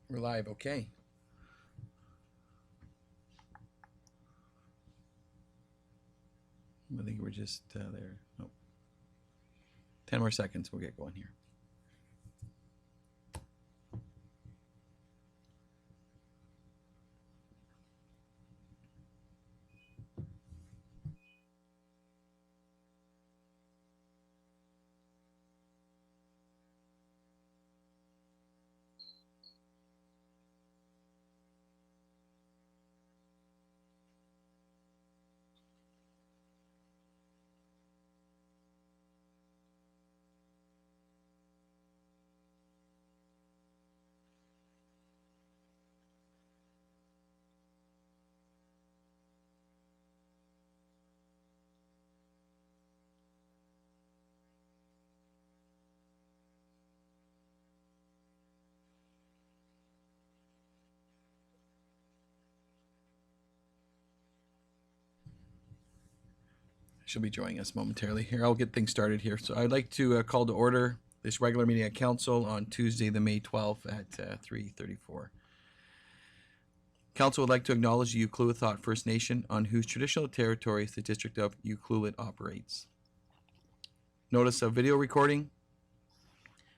We're live, okay. I think we're just there. Oh. 10 more seconds, we'll get going here. She'll be joining us momentarily here. I'll get things started here. So I'd like to call to order this regular meeting of council on Tuesday, the May 12th at 3:34. Council would like to acknowledge the Euclid First Nation on whose traditional territories the district of Euclid operates. Notice of video recording.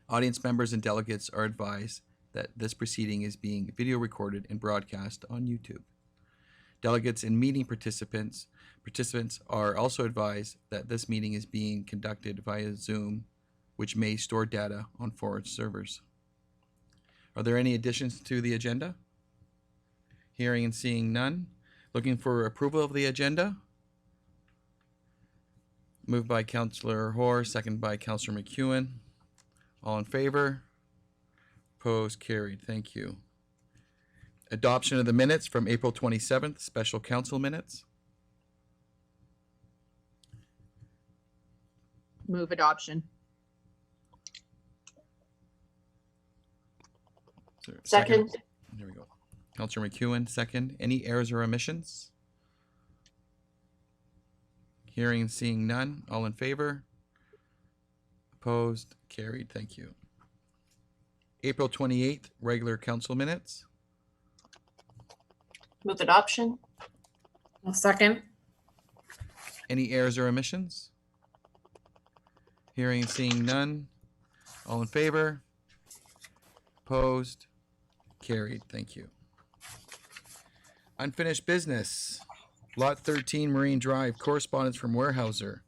Audience members and delegates are advised that this proceeding is being video recorded and broadcast on YouTube. Delegates and meeting participants are also advised that this meeting is being conducted via Zoom, which may store data on foreign servers. Are there any additions to the agenda? Hearing and seeing none. Looking for approval of the agenda? Moved by Councillor Hoare, second by Councillor McEwen. All in favor? Opposed? Carried. Thank you. Adoption of the minutes from April 27th, special council minutes. Move adoption. Second. There we go. Councillor McEwen, second. Any errors or omissions? Hearing and seeing none. All in favor? Opposed? Carried. Thank you. April 28th, regular council minutes. Move adoption. I'll second. Any errors or omissions? Hearing and seeing none. All in favor? Opposed? Carried. Thank you. Unfinished business. Lot 13 Marine Drive, correspondence from Weyerhaeuser.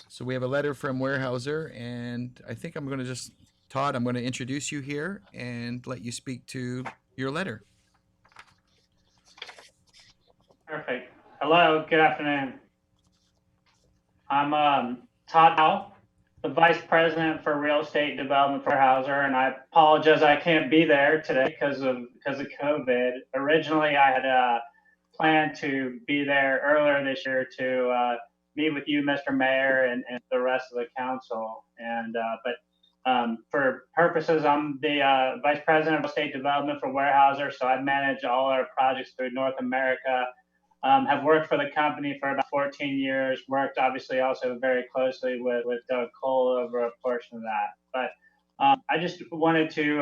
So we have a letter from Weyerhaeuser, and I think I'm going to just, Todd, I'm going to introduce you here and let you speak to your letter. Perfect. Hello, good afternoon. I'm Todd Howell, the Vice President for Real Estate Development for Weyerhaeuser, and I apologize I can't be there today because of COVID. Originally, I had planned to be there earlier this year to meet with you, Mr. Mayor, and the rest of the council. But for purposes, I'm the Vice President of Real Estate Development for Weyerhaeuser, so I manage all our projects through North America. Have worked for the company for about 14 years, worked obviously also very closely with Doug Cole over a portion of that. But I just wanted to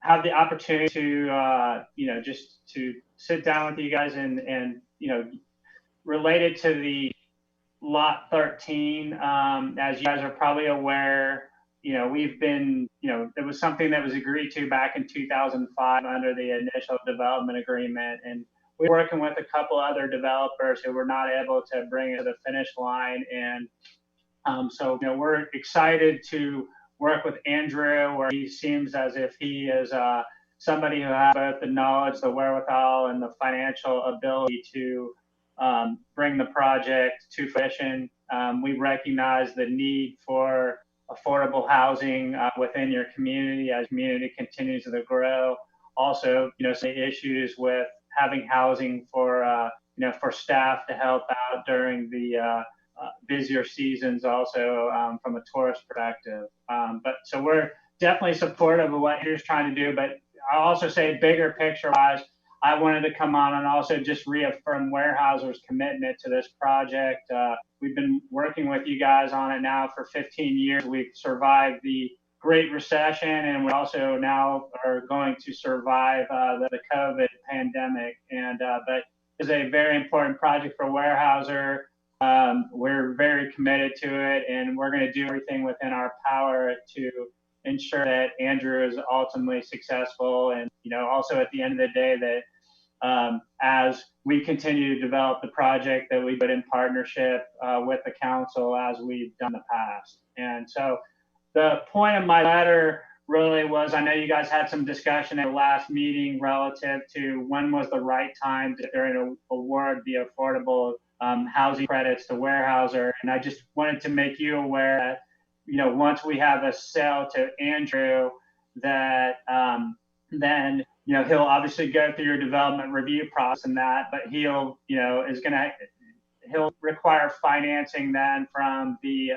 have the opportunity to, just to sit down with you guys and related to the Lot 13, as you guys are probably aware, we've been, it was something that was agreed to back in 2005 under the initial development agreement. And we're working with a couple other developers who were not able to bring it to the finish line. And so, we're excited to work with Andrew, where he seems as if he is somebody who has both the knowledge, the wherewithal, and the financial ability to bring the project to fruition. We recognize the need for affordable housing within your community as community continues to grow. Also, some issues with having housing for for staff to help out during the busier seasons, also from a tourist perspective. But so we're definitely supportive of what you're trying to do. But I'll also say, bigger picture wise, I wanted to come on and also just reaffirm Weyerhaeuser's commitment to this project. We've been working with you guys on it now for 15 years. We've survived the Great Recession, and we also now are going to survive the COVID pandemic. And but it's a very important project for Weyerhaeuser. We're very committed to it, and we're going to do everything within our power to ensure that Andrew is ultimately successful. And also at the end of the day, that as we continue to develop the project, that we put in partnership with the council as we've done in the past. And so the point of my letter really was, I know you guys had some discussion at the last meeting relative to when was the right time to award the affordable housing credits to Weyerhaeuser. And I just wanted to make you aware that, once we have a sale to Andrew, that then, he'll obviously go through your development review process and that, but he'll require financing then from the,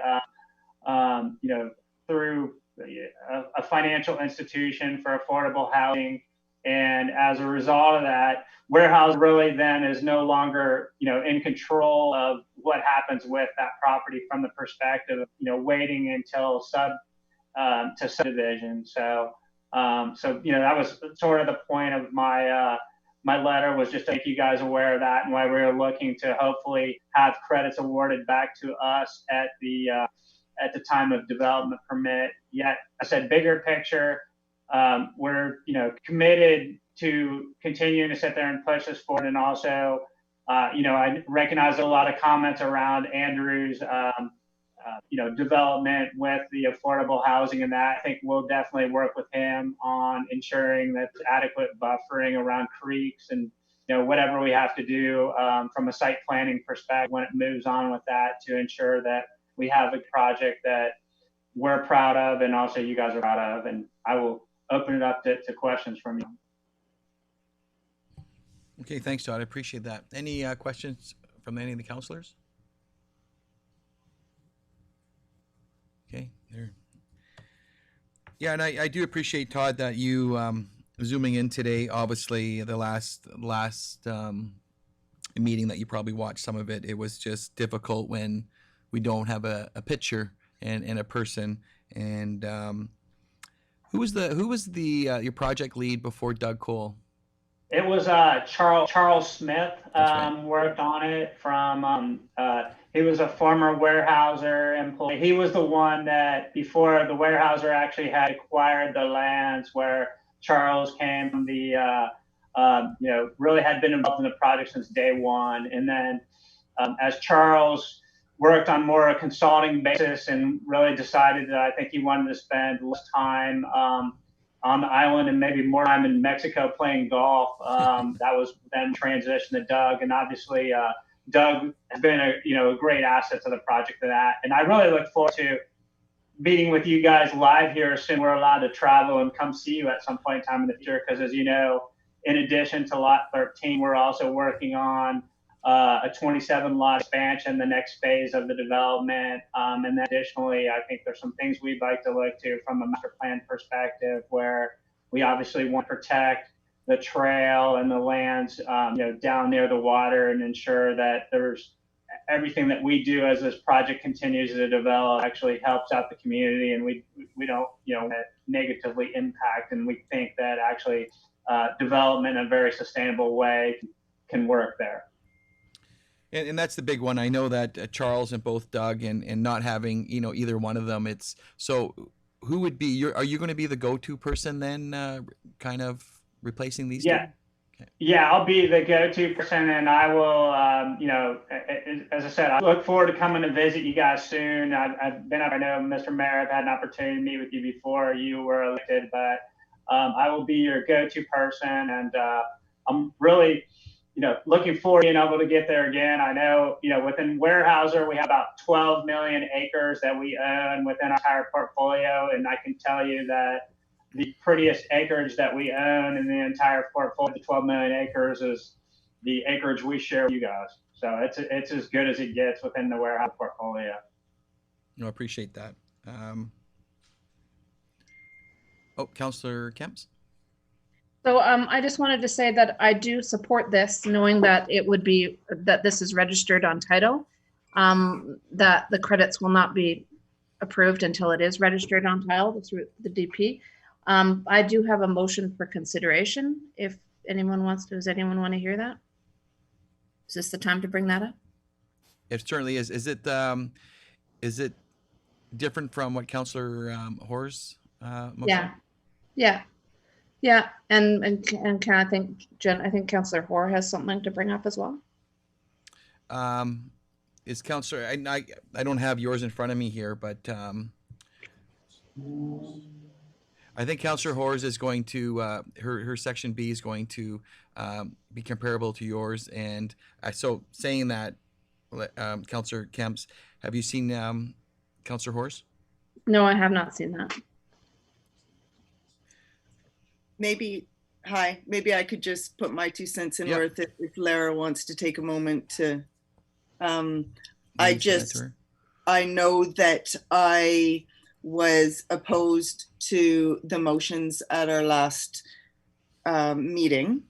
through a financial institution for affordable housing. And as a result of that, Weyerhaeuser really then is no longer, in control of what happens with that property from the perspective of, waiting until subdivision. So that was sort of the point of my my letter, was just to make you guys aware of that, and why we were looking to hopefully have credits awarded back to us at the time of development permit. Yet, I said, bigger picture, we're committed to continuing to sit there and push this forward. And also, I recognize a lot of comments around Andrew's development with the affordable housing, and that I think we'll definitely work with him on ensuring that there's adequate buffering around creeks and whatever we have to do from a site planning perspective when it moves on with that, to ensure that we have a project that we're proud of and also you guys are proud of. And I will open it up to questions from you. Okay, thanks, Todd. I appreciate that. Any questions from any of the counselors? Okay, there. Yeah, and I do appreciate, Todd, that you zooming in today. Obviously, the last meeting that you probably watched some of it, it was just difficult when we don't have a picture and a person. And who was the your project lead before Doug Cole? It was Charles Smith. Right. Worked on it from. He was a former Weyerhaeuser employee. He was the one that, before the Weyerhaeuser actually had acquired the lands where Charles came from, the really had been involved in the project since day one. And then as Charles worked on more a consulting basis and really decided that I think he wanted to spend less time on the island and maybe more time in Mexico playing golf, that was then transitioned to Doug. And obviously Doug has been a great asset to the project for that. And I really look forward to meeting with you guys live here as soon as we're allowed to travel and come see you at some point in time in the future. Because as you know, in addition to Lot 13, we're also working on a 27 lot expansion, the next phase of the development. And then additionally, I think there's some things we'd like to look to from a master plan perspective, where we obviously want to protect the trail and the lands, down near the water, and ensure that there's everything that we do as this project continues to develop actually helps out the community, and we don't negatively impact. And we think that actually development in a very sustainable way can work there. And that's the big one. I know that Charles and both Doug and not having either one of them. It's so who would be are you going to be the go-to person then, kind of replacing these two? Okay. Yeah, I'll be the go-to person, and I will, as I said, I look forward to coming to visit you guys soon. I've been up, I know, Mr. Mayor, I've had an opportunity to meet with you before you were elected, but I will be your go-to person, and I'm really, looking forward to being able to get there again. I know, within Weyerhaeuser, we have about 12 million acres that we own within our entire portfolio, and I can tell you that the prettiest acreage that we own in the entire portfolio, the 12 million acres, is the acreage we share with you guys. So it's as good as it gets within the Weyerhaeuser portfolio. No, I appreciate that. Councillor Kemps. So I just wanted to say that I do support this, knowing that that this is registered on title, that the credits will not be approved until it is registered on title through the DP. I do have a motion for consideration. If anyone wants to, does anyone want to hear that? Is this the time to bring that up? It certainly is. Is it different from what Councillor Hoare's motion? Yeah, yeah, yeah. And can I think I think Councillor Hoare has something to bring up as well. Is Councillor, I don't have yours in front of me here, but I think Councillor Hoare's is going to, her section B is going to be comparable to yours. And so saying that, Councillor Kemps, have you seen Councillor Hoare's? No, I have not seen that. Maybe I could just put my 2 cents in Yep. worth if Lara wants to take a moment to, You can send that to her. I know that I was opposed to the motions at our last meeting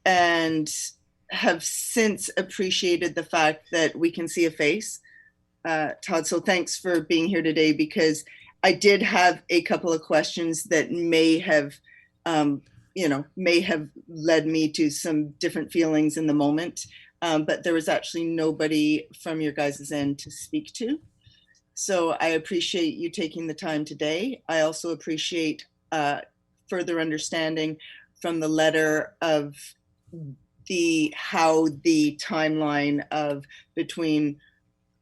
and have since appreciated the fact that we can see a face. Todd, so thanks for being here today, because I did have a couple of questions that may have led me to some different feelings in the moment. But there was actually nobody from your guys' end to speak to. So I appreciate you taking the time today. I also appreciate further understanding from the letter of how the timeline of between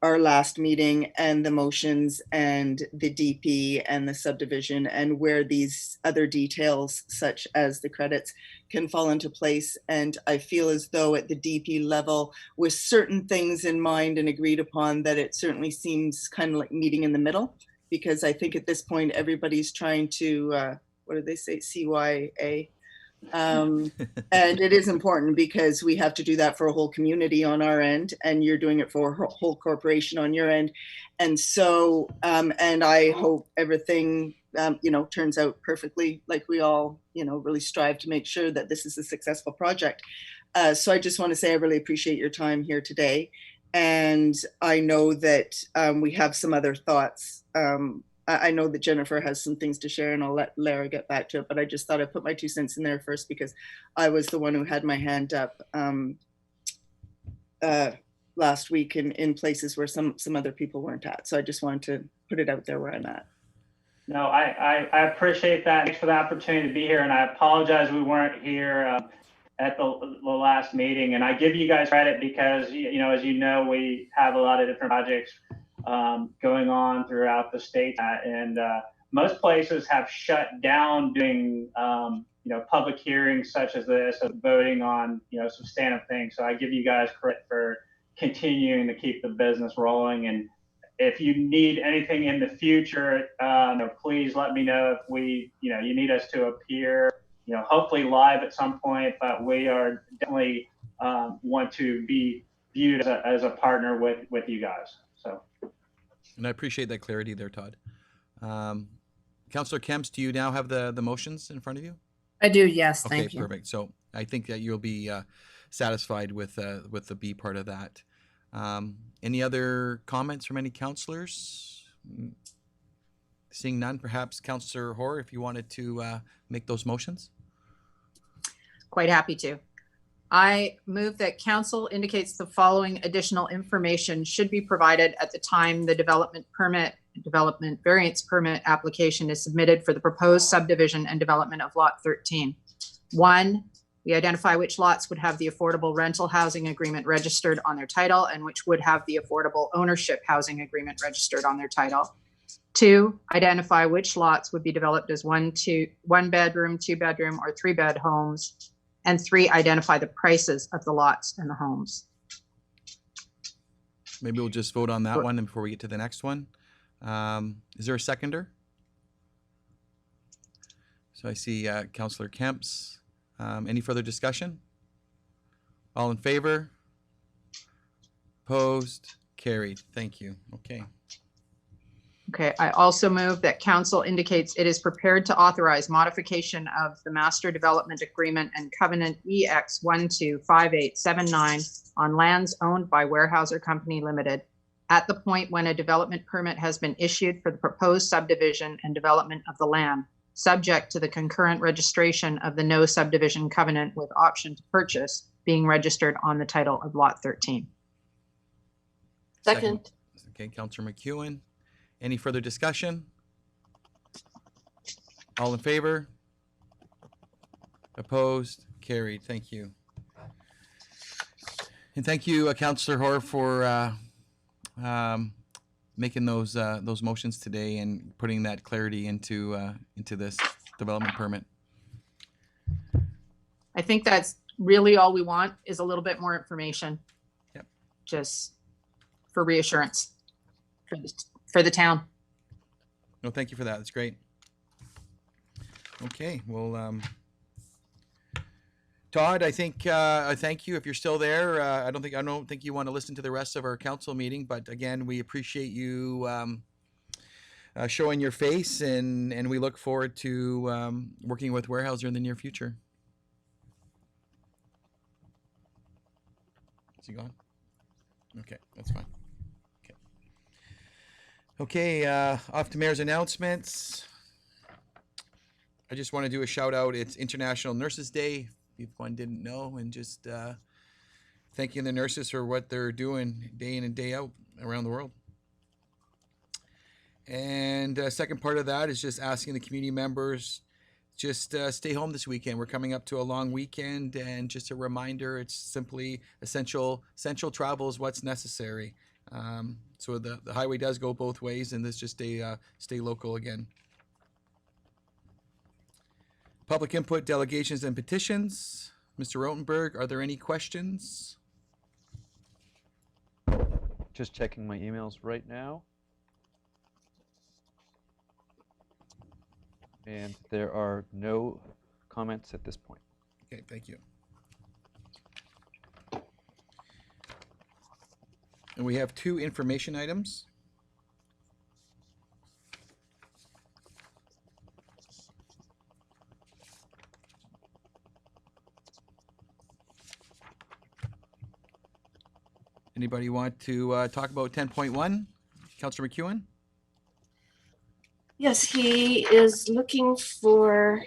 our last meeting and the motions and the DP and the subdivision, and where these other details such as the credits can fall into place. And I feel as though at the DP level, with certain things in mind and agreed upon, that it certainly seems kind of like meeting in the middle, because I think at this point everybody's trying to what do they say, CYA, and it is important because we have to do that for a whole community on our end, and you're doing it for a whole corporation on your end. And so and I hope everything turns out perfectly, like we all really strive to make sure that this is a successful project. So I just want to say I really appreciate your time here today, and I know that we have some other thoughts. I know that Jennifer has some things to share, and I'll let Lara get back to it, but I just thought I'd put my 2 cents in there first because I was the one who had my hand up last week in places where some other people weren't at. So I just wanted to put it out there where I'm at. No, I appreciate that. Thanks for the opportunity to be here, and I apologize we weren't here at the last meeting. And I give you guys credit because, as you know, we have a lot of different projects going on throughout the state, and most places have shut down doing public hearings such as this, of voting on substantive things. So I give you guys credit for continuing to keep the business rolling. And if you need anything in the future, please let me know if you need us to appear, hopefully live at some point. But we are definitely want to be viewed as a partner with you guys. So. And I appreciate that clarity there, Todd. Councillor Kemps, do you now have the motions in front of you? I do, yes, Okay, thank you. perfect. So I think that you'll be satisfied with the B part of that. Any other comments from any councillors? Seeing none, perhaps Councillor Hoare, if you wanted to make those motions. Quite happy to. I move that council indicates the following additional information should be provided at the time the development variance permit application is submitted for the proposed subdivision and development of lot 13. 1, we identify which lots would have the affordable rental housing agreement registered on their title and which would have the affordable ownership housing agreement registered on their title. 2, identify which lots would be developed as 1 bedroom, 2 bedroom, or 3 bed homes. And 3, identify the prices of the lots and the homes. Maybe we'll just vote on that one and before we get to the next one. Is there a seconder? So I see Councillor Kemps. Any further discussion? All in favor? Opposed? Carried. Thank you. Okay. Okay, I also move that council indicates it is prepared to authorize modification of the master development agreement and covenant EX 125879 on lands owned by Weyerhaeuser Company Limited at the point when a development permit has been issued for the proposed subdivision and development of the land, subject to the concurrent registration of the no subdivision covenant with option to purchase being registered on the title of Lot 13. Second. Okay, Councillor McEwen. Any further discussion? All in favor? Opposed? Carried. Thank you. And thank you, Councillor Hoare, for making those motions today and putting that clarity into this development permit. I think that's really all we want is a little bit more information. Yep. Just for reassurance for the town. No, thank you for that. That's great. Okay, well, Todd, I think I thank you if you're still there. I don't think you want to listen to the rest of our council meeting, but again, we appreciate you showing your face, and we look forward to working with Weyerhaeuser in the near future. Is he gone? Okay, that's fine. Okay, off to Mayor's announcements. I just want to do a shout out. It's International Nurses Day, if one didn't know, and just thanking the nurses for what they're doing day in and day out around the world. And second part of that is just asking the community members, just stay home this weekend. We're coming up to a long weekend, and just a reminder, it's simply essential travel is what's necessary. So the highway does go both ways, and let's just stay local again. Public input, delegations, and petitions. Mr. Rotenberg, are there any questions? Just checking my emails right now. And there are no comments at this point. Okay, thank you. And we have 2 information items. Anybody want to talk about 10.1? Councillor McEwen? Yes, he is looking for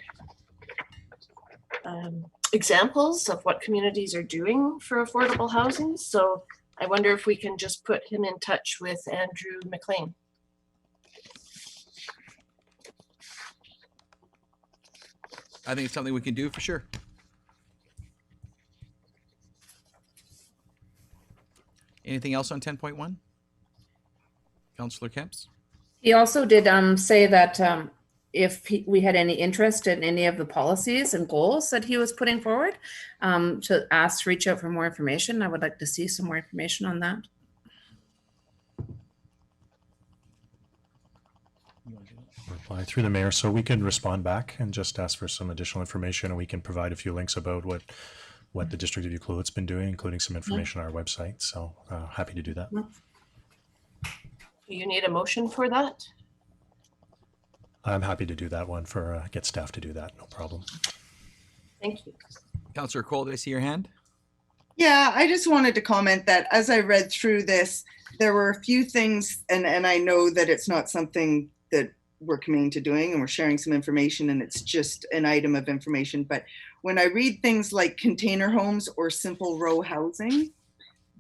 examples of what communities are doing for affordable housing. So I wonder if we can just put him in touch with Andrew McLean. I think it's something we can do for sure. Anything else on 10.1? Councillor Kemps? He also did say that if we had any interest in any of the policies and goals that he was putting forward, to reach out for more information. I would like to see some more information on that. Reply through the mayor, so we can respond back and just ask for some additional information, and we can provide a few links about what the District of Euclid's been doing, including some information on our website. So happy to do that. Do you need a motion for that? I'm happy to do that one get staff to do that. No problem. Thank you. Councillor Cole, did I see your hand? Yeah, I just wanted to comment that as I read through this, there were a few things, and I know that it's not something that we're committing to doing, and we're sharing some information, and it's just an item of information. But when I read things like container homes or simple row housing,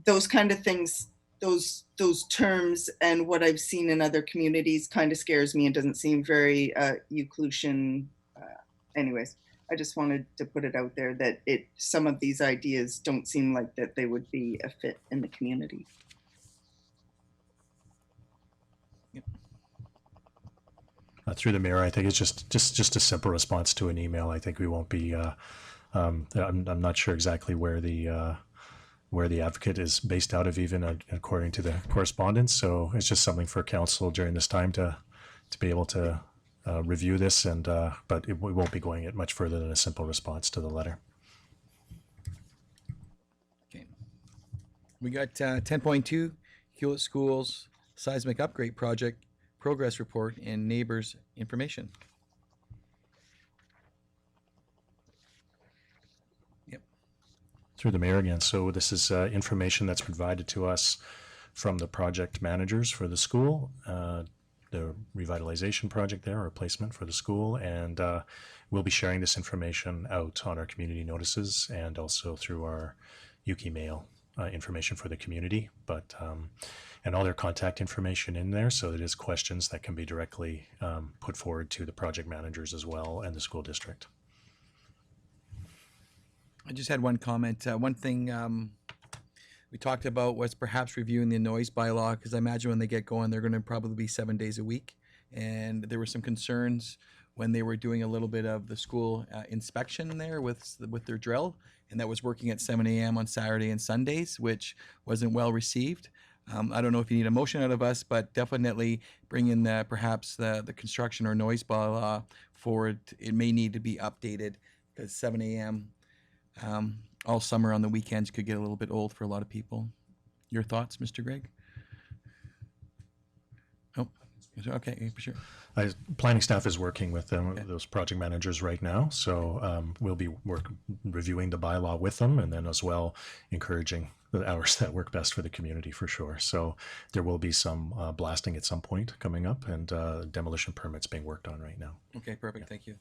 those kind of things, those terms and what I've seen in other communities kind of scares me and doesn't seem very Euclidean. Anyways, I just wanted to put it out there that some of these ideas don't seem like that they would be a fit in the community. Through the mayor, I think it's just a simple response to an email. I think we won't be. I'm not sure exactly where the advocate is based out of, even according to the correspondence. So it's just something for council during this time to be able to review this, and but we won't be going it much further than a simple response to the letter. Okay. We got 10.2, Hewlett Schools Seismic Upgrade Project Progress Report and Neighbors Information. Through the mayor again. So this is information that's provided to us from the project managers for the school, the revitalization project there, or replacement for the school, and we'll be sharing this information out on our community notices and also through our Yuki mail information for the community, but and all their contact information in there, so it is questions that can be directly put forward to the project managers as well and the school district. I just had one comment. One thing we talked about was perhaps reviewing the noise bylaw, because I imagine when they get going, they're going to probably be 7 days a week. And there were some concerns when they were doing a little bit of the school inspection there with their drill, and that was working at 7 a.m. on Saturday and Sundays, which wasn't well received. I don't know if you need a motion out of us, but definitely bring in perhaps the construction or noise bylaw forward. It may need to be updated, because 7 a.m. All summer on the weekends could get a little bit old for a lot of people. Your thoughts, Mr. Gregg? Oh, okay, for sure. Planning staff is working with them, those project managers right now, so we'll be reviewing the bylaw with them, and then as well encouraging the hours that work best for the community, for sure. So there will be some blasting at some point coming up, and demolition permits being worked on right now. Okay, perfect. Thank you.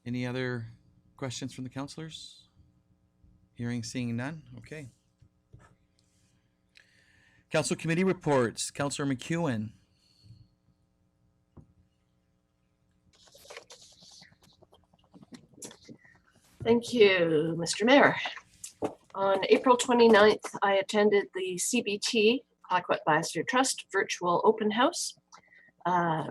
Any other questions from the councillors? Hearing, seeing none. Okay. Council committee reports. Councillor McEwen. Thank you, Mr. Mayor. On April 29th, I attended the CBT, Clayoquot Biosphere Trust virtual open house,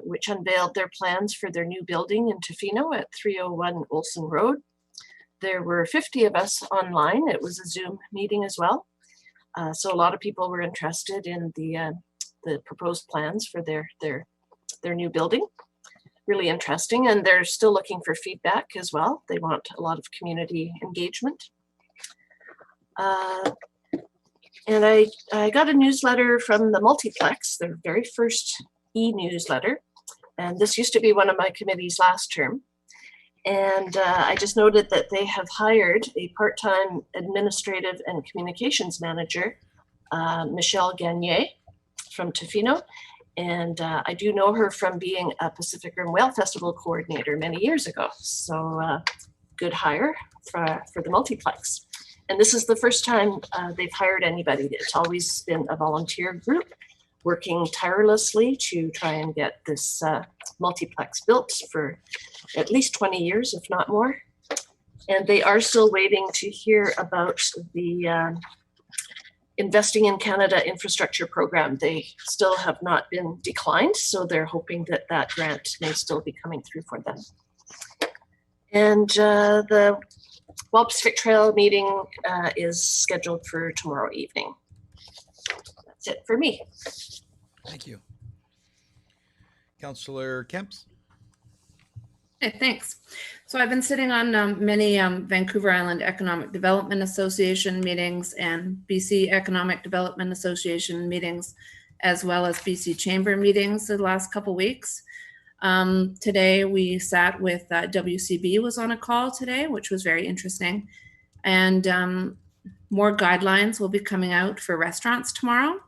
which unveiled their plans for their new building in Tofino at 301 Olson Road. There were 50 of us online. It was a Zoom meeting as well. So a lot of people were interested in the proposed plans for their new building. Really interesting, and they're still looking for feedback as well. They want a lot of community engagement. And I got a newsletter from the Multiplex, their very first e-newsletter. And this used to be one of my committees last term. And I just noted that they have hired a part-time administrative and communications manager, Michelle Gagnier from Tofino. And I do know her from being a Pacific Rim Whale Festival coordinator many years ago. So good hire for the Multiplex. And this is the first time they've hired anybody. It's always been a volunteer group working tirelessly to try and get this multiplex built for at least 20 years, if not more. And they are still waiting to hear about the Investing in Canada infrastructure program. They still have not been declined, so they're hoping that that grant may still be coming through for them. And the Wild Pacific Trail meeting is scheduled for tomorrow evening. That's it for me. Thank you. Councillor Kemps. Okay, thanks. So I've been sitting on many Vancouver Island Economic Development Association meetings and BC Economic Development Association meetings, as well as BC Chamber meetings the last couple weeks. Today we sat with WCB was on a call today, which was very interesting. And more guidelines will be coming out for restaurants tomorrow,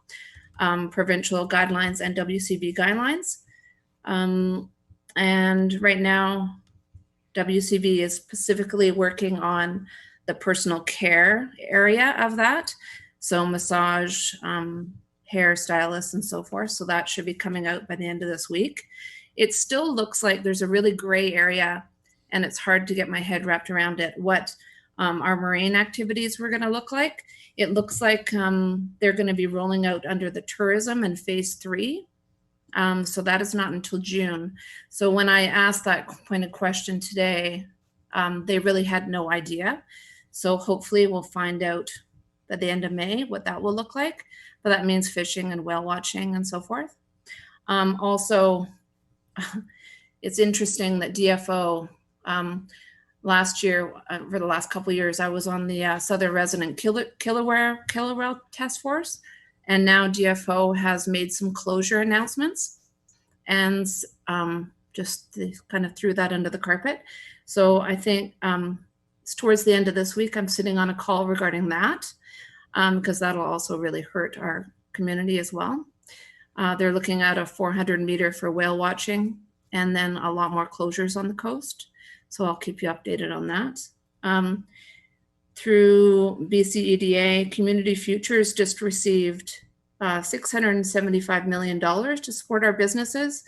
provincial guidelines and WCB guidelines. And right now, WCB is specifically working on the personal care area of that. So massage, hair stylists and so forth. So that should be coming out by the end of this week. It still looks like there's a really gray area, and it's hard to get my head wrapped around it, what our marine activities were going to look like. It looks like they're going to be rolling out under the tourism in phase 3. So that is not until June. So when I asked that pointed question today, they really had no idea. So hopefully we'll find out at the end of May what that will look like. But that means fishing and whale watching and so forth. Also, it's interesting that DFO, last year, for the last couple of years, I was on the Southern Resident Killer Whale Task Force. And now DFO has made some closure announcements and just kind of threw that under the carpet. So I think it's towards the end of this week, I'm sitting on a call regarding that. because that'll also really hurt our community as well. They're looking at a 400-meter for whale watching, and then a lot more closures on the coast. So I'll keep you updated on that. Through BCEDA, Community Futures just received $675 million to support our businesses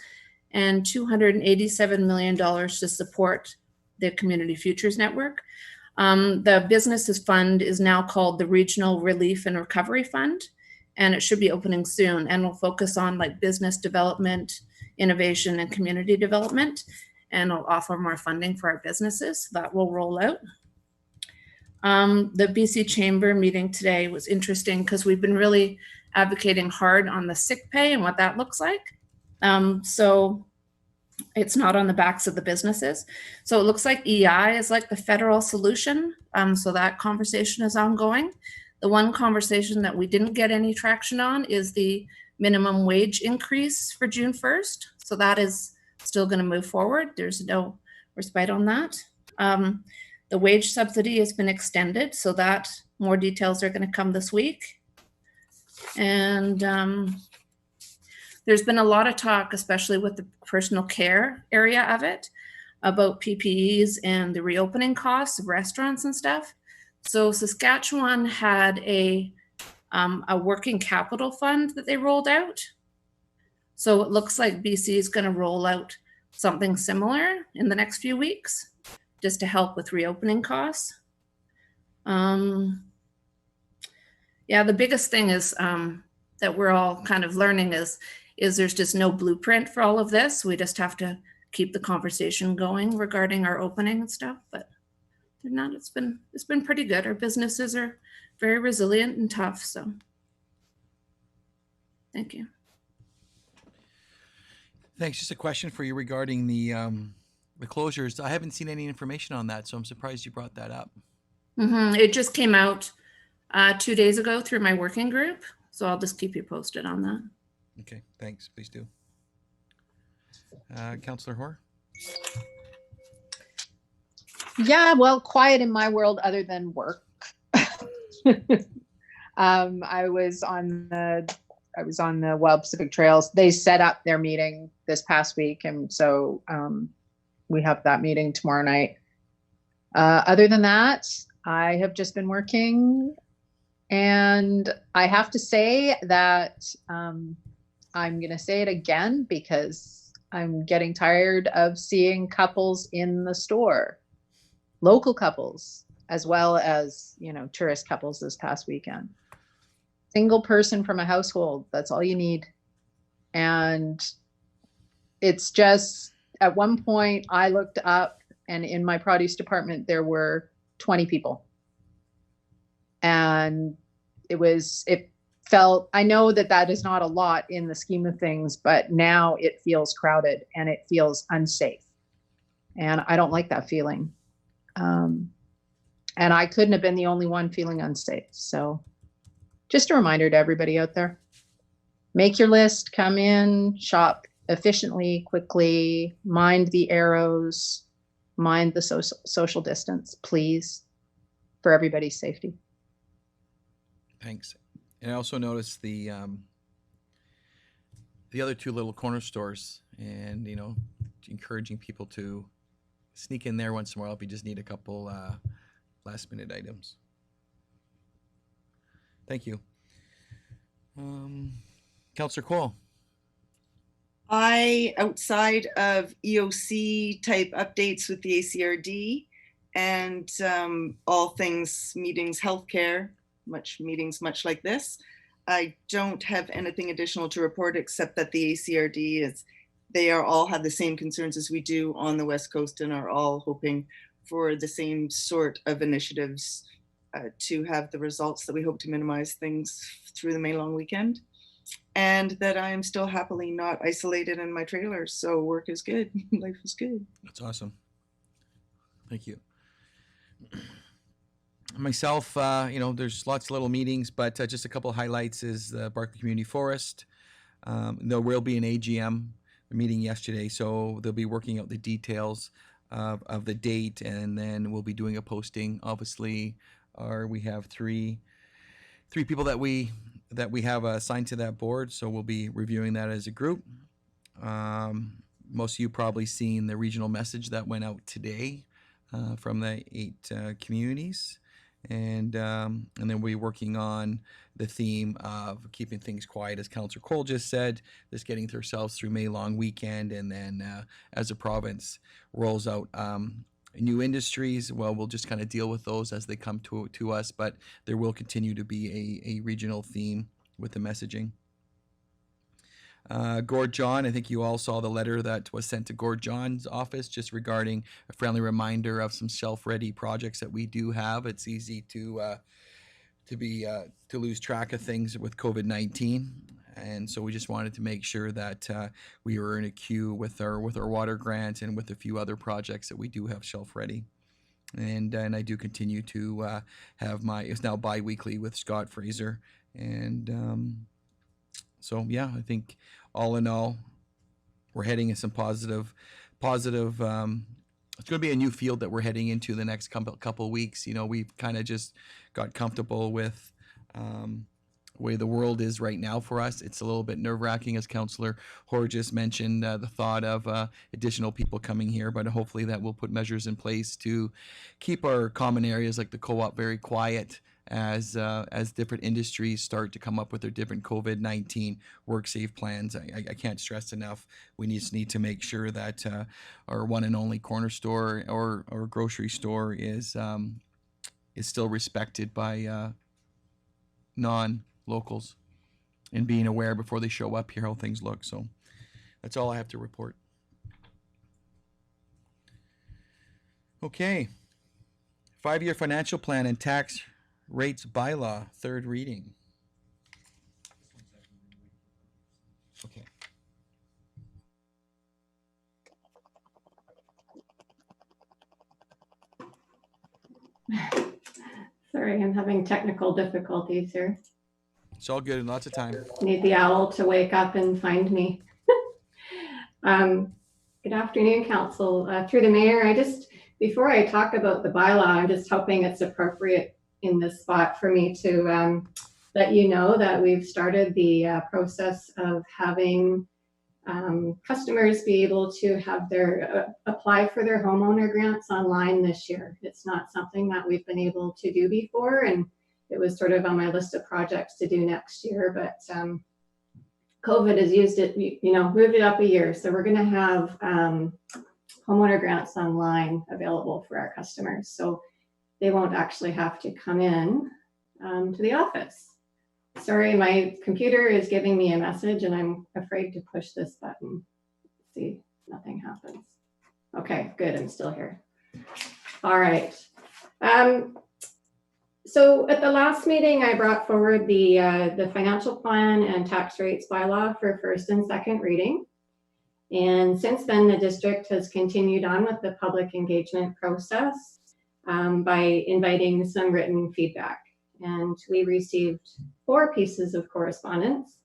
and $287 million to support the Community Futures Network. The businesses fund is now called the Regional Relief and Recovery Fund, and it should be opening soon, and will focus on like business development, innovation, and community development, and will offer more funding for our businesses. That will roll out. The BC Chamber meeting today was interesting because we've been really advocating hard on the sick pay and what that looks like. So it's not on the backs of the businesses. So it looks like EI is like the federal solution. So that conversation is ongoing. The one conversation that we didn't get any traction on is the minimum wage increase for June 1st. So that is still going to move forward. There's no respite on that. The wage subsidy has been extended, so that more details are going to come this week. And there's been a lot of talk, especially with the personal care area of it, about PPEs and the reopening costs of restaurants and stuff. So Saskatchewan had a working capital fund that they rolled out. So it looks like BC is going to roll out something similar in the next few weeks, just to help with reopening costs. Yeah, the biggest thing is that we're all kind of learning is there's just no blueprint for all of this. We just have to keep the conversation going regarding our opening and stuff. But not, it's been pretty good. Our businesses are very resilient and tough. So thank you. Thanks. Just a question for you regarding the closures. I haven't seen any information on that, so I'm surprised you brought that up. It just came out 2 days ago through my working group, so I'll just keep you posted on that. Okay, thanks. Please do. Councillor Hoare? Yeah, well, quiet in my world other than work. I was on the Wild Pacific Trails. They set up their meeting this past week, and so we have that meeting tomorrow night. Other than that, I have just been working, and I have to say that I'm going to say it again because I'm getting tired of seeing couples in the store, local couples, as well as, tourist couples this past weekend. Single person from a household, that's all you need. And it's just, at one point I looked up and in my produce department, there were 20 people. And it felt, I know that is not a lot in the scheme of things, but now it feels crowded and it feels unsafe. And I don't like that feeling. And I couldn't have been the only one feeling unsafe. So just a reminder to everybody out there, make your list, come in, shop efficiently, quickly, mind the arrows, mind the social distance, please, for everybody's safety. Thanks. And I also noticed the other two little corner stores, and encouraging people to sneak in there once in a while if you just need a couple last minute items. Thank you. Councillor Cole. Outside of EOC type updates with the ACRD and all things meetings, healthcare, meetings much like this, I don't have anything additional to report except that the ACRD they all have the same concerns as we do on the West Coast and are all hoping for the same sort of initiatives to have the results that we hope to minimize things through the May long weekend. And that I am still happily not isolated in my trailer. So work is good. Life is good. That's awesome. Thank you. Myself, there's lots of little meetings, but just a couple of highlights is the Barclay Community Forest. There will be an AGM meeting yesterday, so they'll be working out the details of the date, and then we'll be doing a posting. Obviously, we have three three people that we have assigned to that board, so we'll be reviewing that as a group. Most of you probably seen the regional message that went out today from the 8 communities, and then we're working on the theme of keeping things quiet, as Councillor Cole just said, just getting ourselves through May long weekend, and then as the province rolls out new industries, well, we'll just kind of deal with those as they come to us, but there will continue to be a regional theme with the messaging. Gord John, I think you all saw the letter that was sent to Gord John's office just regarding a friendly reminder of some shelf-ready projects that we do have. It's easy to lose track of things with COVID-19, and so we just wanted to make sure that we were in a queue with our water grant and with a few other projects that we do have shelf-ready. And I do continue to have it's now bi-weekly with Scott Fraser, and so yeah, I think all in all, we're heading in some positive. It's going to be a new field that we're heading into the next couple weeks. You know, we've kind of just got comfortable with the way the world is right now for us. It's a little bit nerve-wracking, as Councillor Hoare just mentioned, the thought of additional people coming here, but hopefully that will put measures in place to keep our common areas like the co-op very quiet as different industries start to come up with their different COVID-19 work-safe plans. I can't stress enough, we just need to make sure that our one and only corner store or grocery store is still respected by non-locals, and being aware before they show up here how things look. So that's all I have to report. Okay. 5-year financial plan and tax rates bylaw, third reading. Okay. Sorry, I'm having technical difficulties here. It's all good, lots of time. Need the owl to wake up and find me. Good afternoon, Council. Through the Mayor, before I talk about the bylaw, I'm just hoping it's appropriate in this spot for me to let you know that we've started the process of having customers be able to have apply for their homeowner grants online this year. It's not something that we've been able to do before, and it was sort of on my list of projects to do next year, but COVID has moved it up a year. So we're going to have homeowner grants online available for our customers. So they won't actually have to come in to the office. Sorry, my computer is giving me a message and I'm afraid to push this button. See, nothing happens. Okay, good, I'm still here. All right. So at the last meeting, I brought forward the financial plan and tax rates bylaw for first and second reading. And since then, the district has continued on with the public engagement process by inviting some written feedback. And we received 4 pieces of correspondence.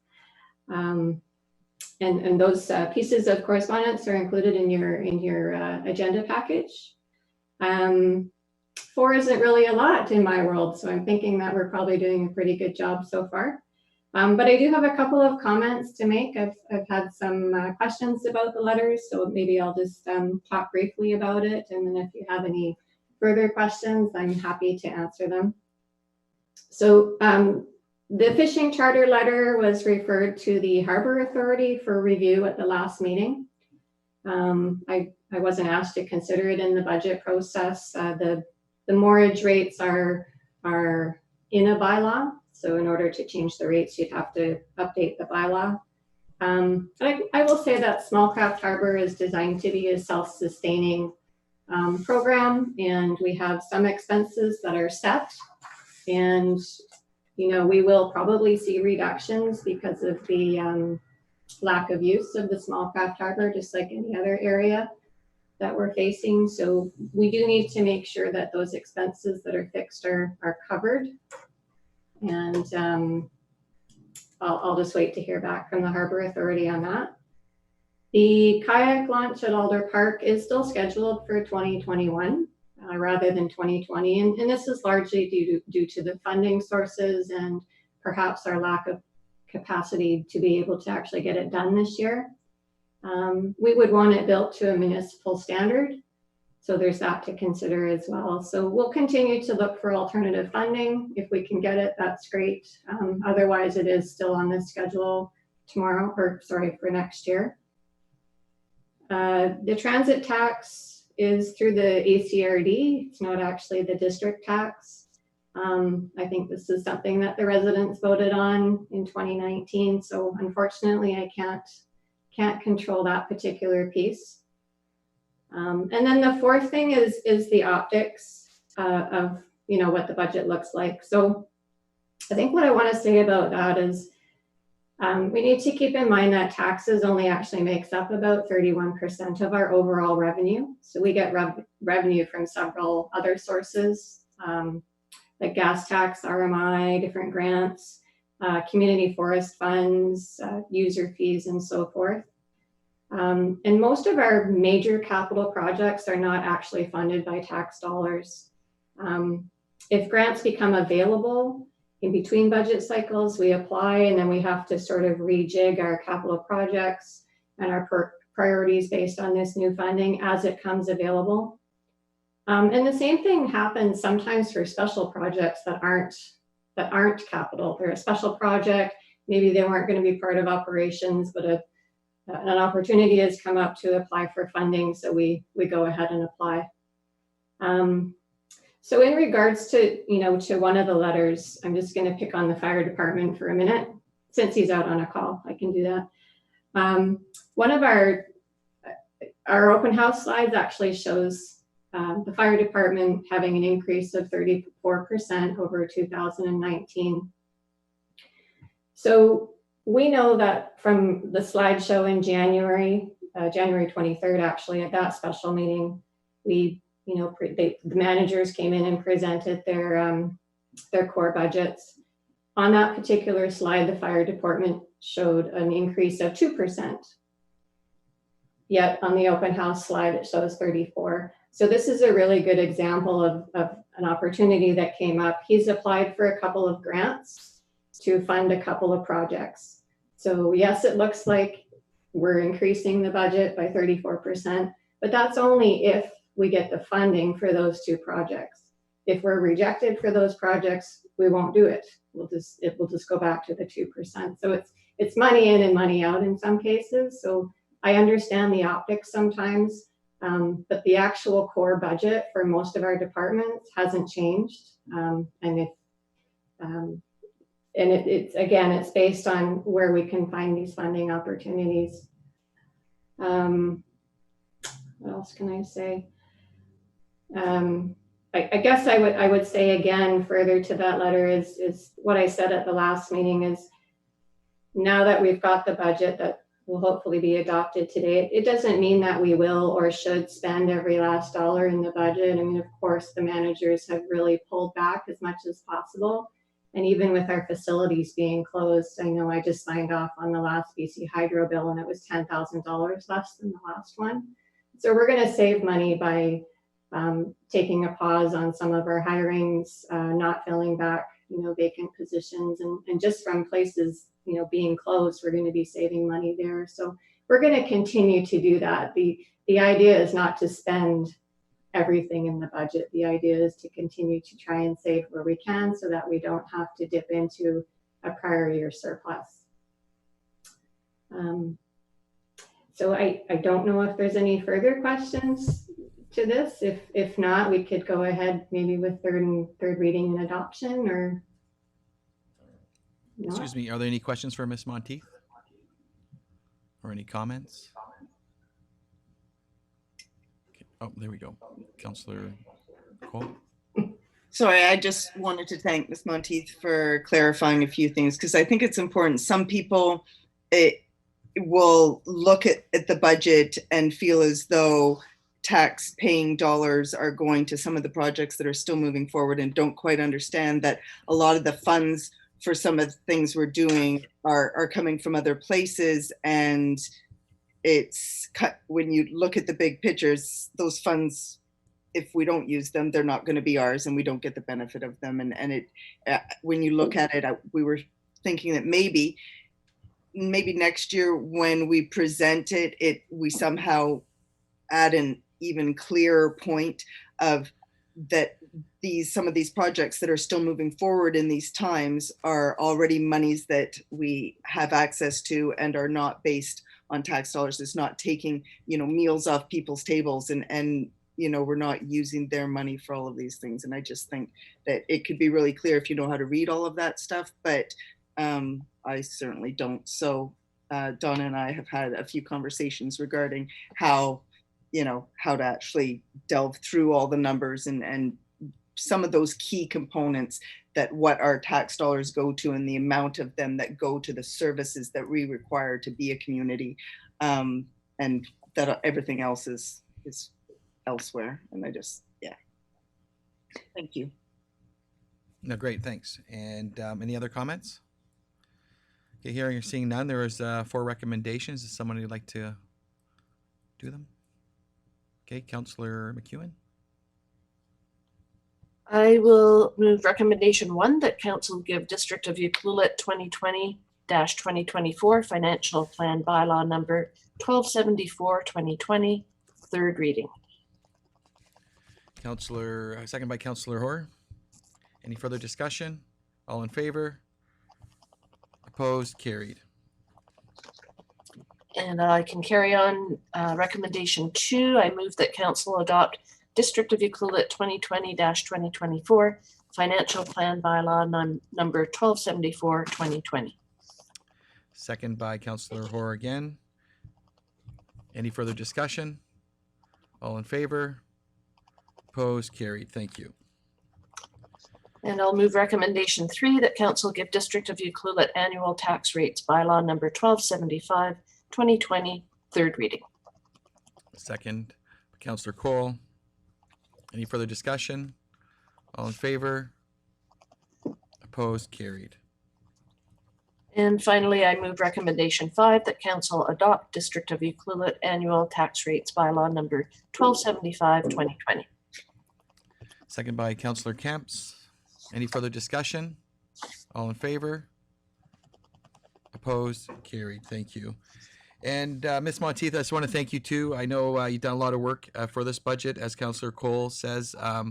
And those pieces of correspondence are included in your agenda package. 4 isn't really a lot in my world, so I'm thinking that we're probably doing a pretty good job so far. But I do have a couple of comments to make. I've had some questions about the letters, so maybe I'll just talk briefly about it. And then if you have any further questions, I'm happy to answer them. So the fishing charter letter was referred to the Harbor Authority for review at the last meeting. I wasn't asked to consider it in the budget process. The moorage rates are in a bylaw. So in order to change the rates, you'd have to update the bylaw. I will say that Small Craft Harbor is designed to be a self-sustaining program, and we have some expenses that are set. And, we will probably see reductions because of the lack of use of the Small Craft Harbor, just like any other area that we're facing. So we do need to make sure that those expenses that are fixed are covered. And I'll just wait to hear back from the Harbor Authority on that. The kayak launch at Alder Park is still scheduled for 2021 rather than 2020. And this is largely due to the funding sources and perhaps our lack of capacity to be able to actually get it done this year. We would want it built to a municipal standard. So there's that to consider as well. So we'll continue to look for alternative funding. If we can get it, that's great. Otherwise, it is still on the schedule for next year. The transit tax is through the ACRD. It's not actually the district tax. I think this is something that the residents voted on in 2019. So unfortunately, I can't control that particular piece. And then the fourth thing is the optics of what the budget looks like. So I think what I want to say about that is we need to keep in mind that taxes only actually makes up about 31% of our overall revenue. So we get revenue from several other sources, like gas tax, RMI, different grants, community forest funds, user fees, and so forth. And most of our major capital projects are not actually funded by tax dollars. If grants become available in between budget cycles, we apply, and then we have to sort of rejig our capital projects and our priorities based on this new funding as it comes available. And the same thing happens sometimes for special projects that aren't capital. They're a special project, maybe they weren't going to be part of operations, but an opportunity has come up to apply for funding, so we go ahead and apply. So in regards to to one of the letters, I'm just going to pick on the fire department for a minute, since he's out on a call. I can do that. One of our open house slides actually shows the fire department having an increase of 34% over 2019. So we know that from the slideshow in January 23rd, actually, at that special meeting, the managers came in and presented their core budgets. On that particular slide, the fire department showed an increase of 2%. Yet on the open house slide, it shows 34. So this is a really good example of an opportunity that came up. He's applied for a couple of grants to fund a couple of projects. So yes, it looks like we're increasing the budget by 34%, but that's only if we get the funding for those two projects. If we're rejected for those projects, we won't do it. It will just go back to the 2%. So it's money in and money out in some cases. So I understand the optics sometimes, but the actual core budget for most of our departments hasn't changed. It's based on where we can find these funding opportunities. What else can I say? I guess I would say again, further to that letter is what I said at the last meeting is, now that we've got the budget that will hopefully be adopted today, it doesn't mean that we will or should spend every last dollar in the budget. I mean, of course, the managers have really pulled back as much as possible. And even with our facilities being closed, I know I just signed off on the last BC Hydro bill and it was $10,000 less than the last one. So we're going to save money by taking a pause on some of our hirings, not filling back, vacant positions, and just from places, being closed, we're going to be saving money there. So we're going to continue to do that. The idea is not to spend everything in the budget. The idea is to continue to try and save where we can so that we don't have to dip into a prior year surplus. So I don't know if there's any further questions to this. If not, we could go ahead maybe with third reading and adoption, or not. Excuse me, are there any questions for Ms. Monteith? Or any comments? Okay. Oh, there we go. Councillor Cole. Sorry, I just wanted to thank Ms. Monteith for clarifying a few things, because I think it's important. Some people will look at the budget and feel as though tax paying dollars are going to some of the projects that are still moving forward, and don't quite understand that a lot of the funds for some of the things we're doing are coming from other places. And it's cut when you look at the big pictures, those funds if we don't use them, they're not going to be ours and we don't get the benefit of them. And it, when you look at it, we were thinking that maybe next year when we present it, we somehow add an even clearer point of that some of these projects that are still moving forward in these times are already monies that we have access to and are not based on tax dollars. It's not taking, meals off people's tables and we're not using their money for all of these things. And I just think that it could be really clear if you know how to read all of that stuff, but I certainly don't. So Donna and I have had a few conversations regarding how to actually delve through all the numbers and some of those key components that what our tax dollars go to and the amount of them that go to the services that we require to be a community, and that everything else is elsewhere. And thank you. No, great, thanks. And any other comments? Okay, hearing or seeing none, there is 4 recommendations. Is someone who'd like to do them? Okay, Councillor McEwen. I will move recommendation 1 that council give District of Euclid 2020-2024 financial plan bylaw number 1274-2020, third reading. Second by Councillor Hoare. Any further discussion? All in favor? Opposed? Carried. And I can carry on recommendation 2. I move that council adopt District of Euclid 2020-2024 financial plan bylaw number 1274-2020. Second by Councillor Hoare again. Any further discussion? All in favor? Opposed? Carried. Thank you. And I'll move recommendation 3 that council give District of Euclid annual tax rates bylaw number 1275-2020, third reading. Second, Councillor Cole. Any further discussion? All in favor? Opposed? Carried. And finally, I move recommendation 5 that council adopt District of Euclid annual tax rates bylaw number 1275-2020. Second by Councillor Camps. Any further discussion? All in favor? Opposed? Carried. Thank you. And Ms. Monteith, I just want to thank you too. I know you've done a lot of work for this budget. As Councillor Cole says, I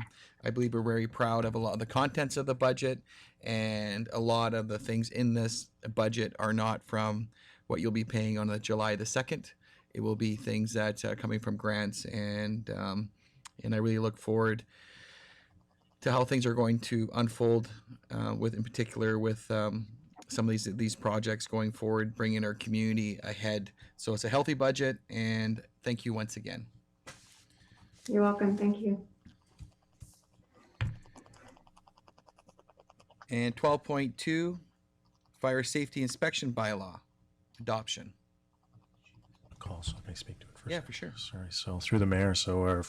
believe we're very proud of a lot of the contents of the budget, and a lot of the things in this budget are not from what you'll be paying on the July the 2nd. It will be things that are coming from grants, and I really look forward to how things are going to unfold, in particular with some of these projects going forward, bringing our community ahead. So it's a healthy budget, and thank you once again. You're welcome. Thank you. And 12.2, fire safety inspection bylaw adoption. Call, so I may speak to it first. Yeah, for sure. Sorry. So through the mayor, so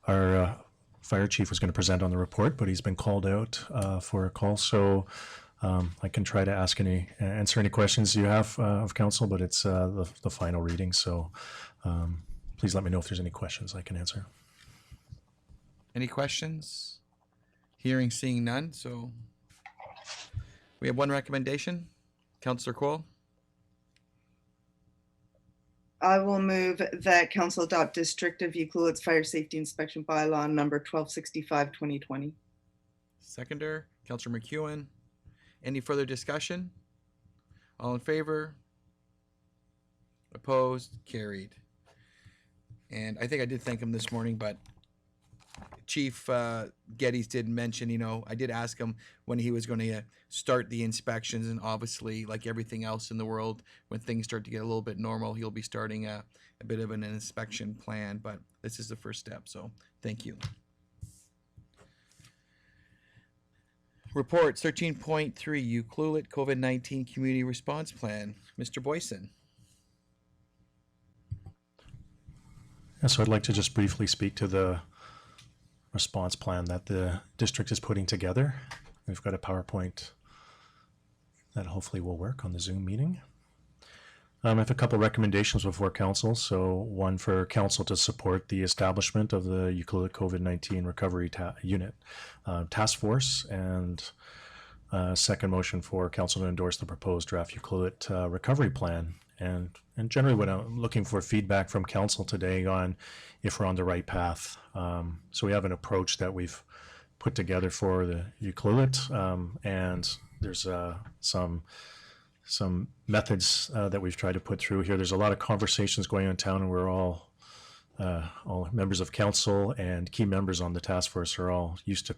our fire chief was going to present on the report, but he's been called out for a call. So I can try to answer any questions you have of council, but it's the final reading. So please let me know if there's any questions I can answer. Any questions? Hearing, seeing none. So we have one recommendation. Councillor Cole. I will move that council adopt District of Euclid's fire safety inspection bylaw number 1265-2020. Seconder, Councillor McEwen. Any further discussion? All in favor? Opposed? Carried. And I think I did thank him this morning, but Chief Geddes did mention, I did ask him when he was going to start the inspections, and obviously, like everything else in the world, when things start to get a little bit normal, he'll be starting a bit of an inspection plan, but this is the first step, so thank you. Reports 13.3, Euclid COVID-19 Community Response Plan. Mr. Boyson. Yeah, so I'd like to just briefly speak to the response plan that the district is putting together. We've got a PowerPoint that hopefully will work on the Zoom meeting. I have a couple recommendations before council. So one for council to support the establishment of the Euclid COVID-19 recovery unit task force, and second motion for council to endorse the proposed draft Euclid recovery plan. And generally what I'm looking for feedback from council today on if we're on the right path. So we have an approach that we've put together for the Euclid, and there's some methods that we've tried to put through here. There's a lot of conversations going on in town, and we're all members of council and key members on the task force are all used to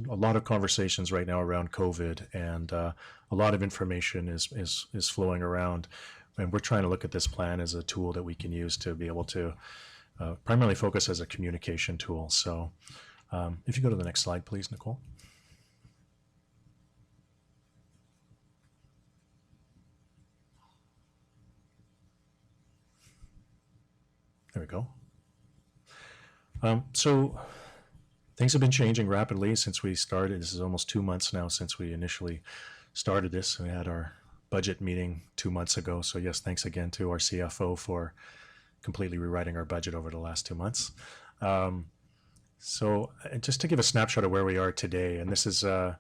a lot of conversations right now around COVID, and a lot of information is flowing around. And we're trying to look at this plan as a tool that we can use to be able to primarily focus as a communication tool. So if you go to the next slide, please, Nicole. There we go. So things have been changing rapidly since we started. This is almost 2 months now since we initially started this. We had our budget meeting 2 months ago. So yes, thanks again to our CFO for completely rewriting our budget over the last 2 months. So just to give a snapshot of where we are today, and this is the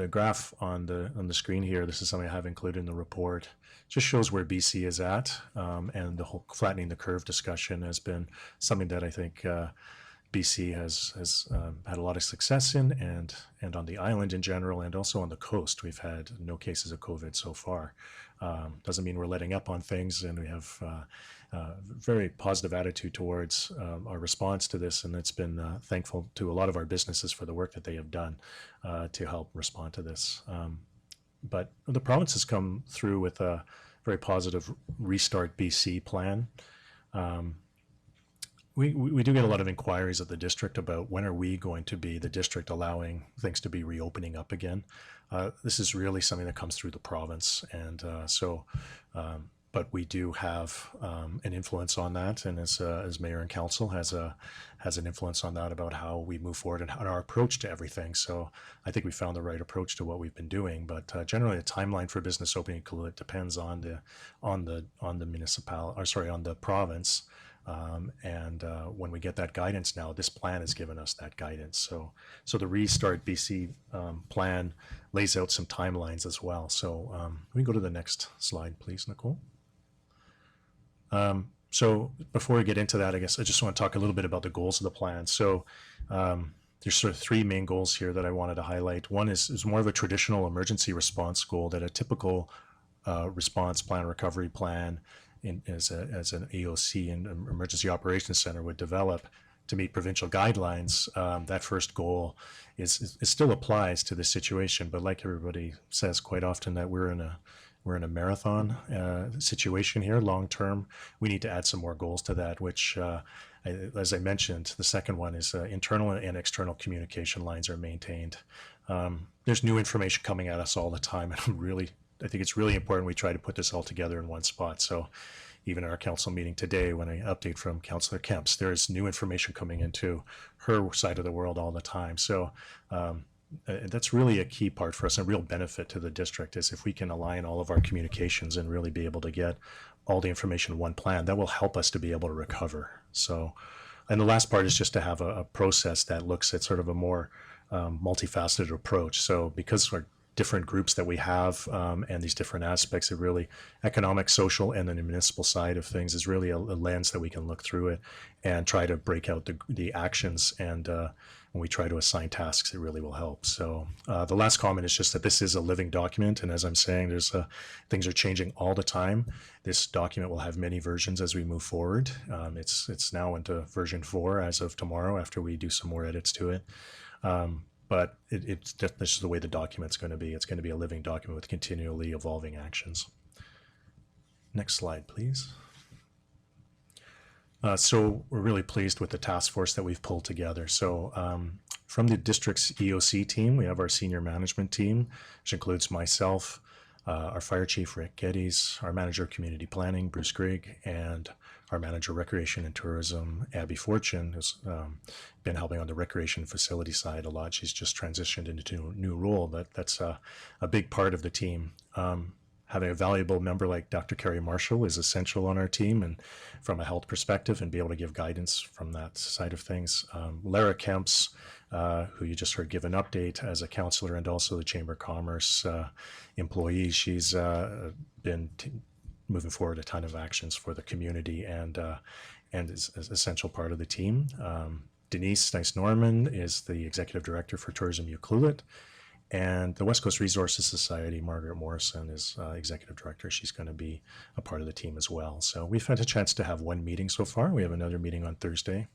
graph on the screen here. This is something I have included in the report. Just shows where BC is at, and the whole flattening the curve discussion has been something that I think BC has had a lot of success in, and on the island in general, and also on the coast, we've had no cases of COVID so far. Doesn't mean we're letting up on things, and we have very positive attitude towards our response to this, and it's been thankful to a lot of our businesses for the work that they have done to help respond to this. But the province has come through with a very positive Restart BC plan. We do get a lot of inquiries at the district about when are we going to be the district allowing things to be reopening up again. This is really something that comes through the province, and but we do have an influence on that, and as mayor and council has an influence on that about how we move forward and our approach to everything. So I think we found the right approach to what we've been doing. But generally, a timeline for business opening depends on the municipal, or sorry, on the province. And when we get that guidance now, this plan has given us that guidance. So the Restart BC plan lays out some timelines as well. So we can go to the next slide, please, Nicole. So before we get into that, I guess I just want to talk a little bit about the goals of the plan. So there's sort of three main goals here that I wanted to highlight. One is more of a traditional emergency response goal that a typical response plan, recovery plan, as an AOC and Emergency Operations Center would develop to meet provincial guidelines. That first goal is still applies to this situation, but like everybody says quite often, that we're in a marathon situation here. Long term, we need to add some more goals to that, which, as I mentioned, the second one is internal and external communication lines are maintained. There's new information coming at us all the time, and I think it's really important we try to put this all together in one spot. So even in our council meeting today, when I update from Councillor Kemps, there's new information coming into her side of the world all the time. So that's really a key part for us, and a real benefit to the district is if we can align all of our communications and really be able to get all the information in one plan, that will help us to be able to recover. So, and the last part is just to have a process that looks at sort of a more multifaceted approach. So because we're different groups that we have and these different aspects of really economic, social, and then the municipal side of things is really a lens that we can look through it and try to break out the actions, and when we try to assign tasks, it really will help. So the last comment is just that this is a living document, and as I'm saying, there's things are changing all the time. This document will have many versions as we move forward. It's now into version 4 as of tomorrow after we do some more edits to it. But this is the way the document's going to be. It's going to be a living document with continually evolving actions. Next slide, please. So we're really pleased with the task force that we've pulled together. So from the district's EOC team, we have our senior management team, which includes myself, our fire chief, Rick Geddes, our manager of community planning, Bruce Grigg, and our manager of recreation and tourism, Abby Fortune, who's been helping on the recreation facility side a lot. She's just transitioned into a new role, but that's a big part of the team. having a valuable member like Dr. Carrie Marshall is essential on our team, and from a health perspective, and be able to give guidance from that side of things. Lara Kemps, who you just heard give an update as a counselor and also the Chamber of Commerce employee, she's been moving forward a ton of actions for the community and is an essential part of the team. Denise Nice-Norman is the Executive Director for Tourism Euclid. And the West Coast Resources Society, Margaret Morrison, is Executive Director. She's going to be a part of the team as well. So we've had a chance to have one meeting so far. We have another meeting on Thursday,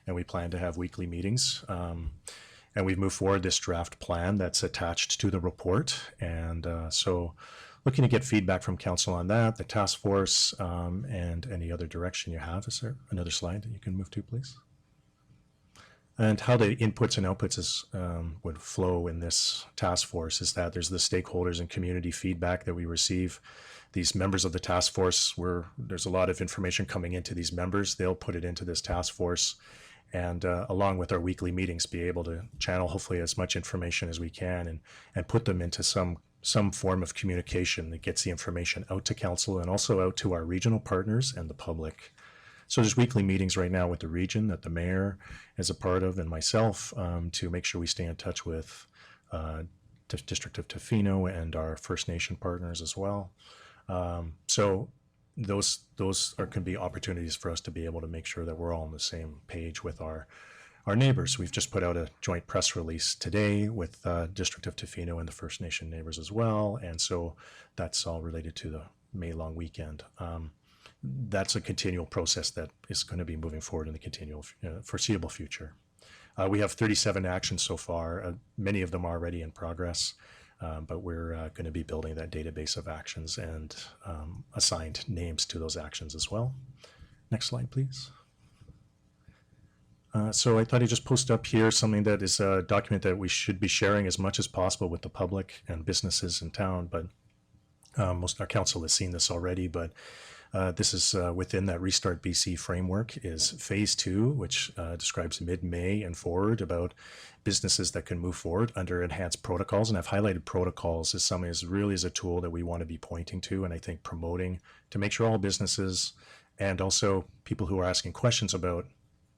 and we plan to have weekly meetings. And we've moved forward this draft plan that's attached to the report. And so looking to get feedback from council on that, the task force, and any other direction you have. Is there another slide that you can move to, please? And how the inputs and outputs would flow in this task force is that there's the stakeholders and community feedback that we receive. These members of the task force, there's a lot of information coming into these members. They'll put it into this task force, and along with our weekly meetings, be able to channel hopefully as much information as we can and put them into some form of communication that gets the information out to council and also out to our regional partners and the public. So there's weekly meetings right now with the region that the mayor is a part of, and myself, to make sure we stay in touch with District of Tofino and our First Nation partners as well. So those can be opportunities for us to be able to make sure that we're all on the same page with our neighbors. We've just put out a joint press release today with District of Tofino and the First Nation neighbors as well, and so that's all related to the May long weekend. That's a continual process that is going to be moving forward in the continual foreseeable future. We have 37 actions so far. Many of them are already in progress, but we're going to be building that database of actions and assigned names to those actions as well. Next slide, please. So I thought I'd just post up here something that is a document that we should be sharing as much as possible with the public and businesses in town, but most of our council has seen this already, but this is within that Restart BC framework is phase 2, which describes mid-May and forward about businesses that can move forward under enhanced protocols. And I've highlighted protocols as something is really is a tool that we want to be pointing to and I think promoting to make sure all businesses and also people who are asking questions about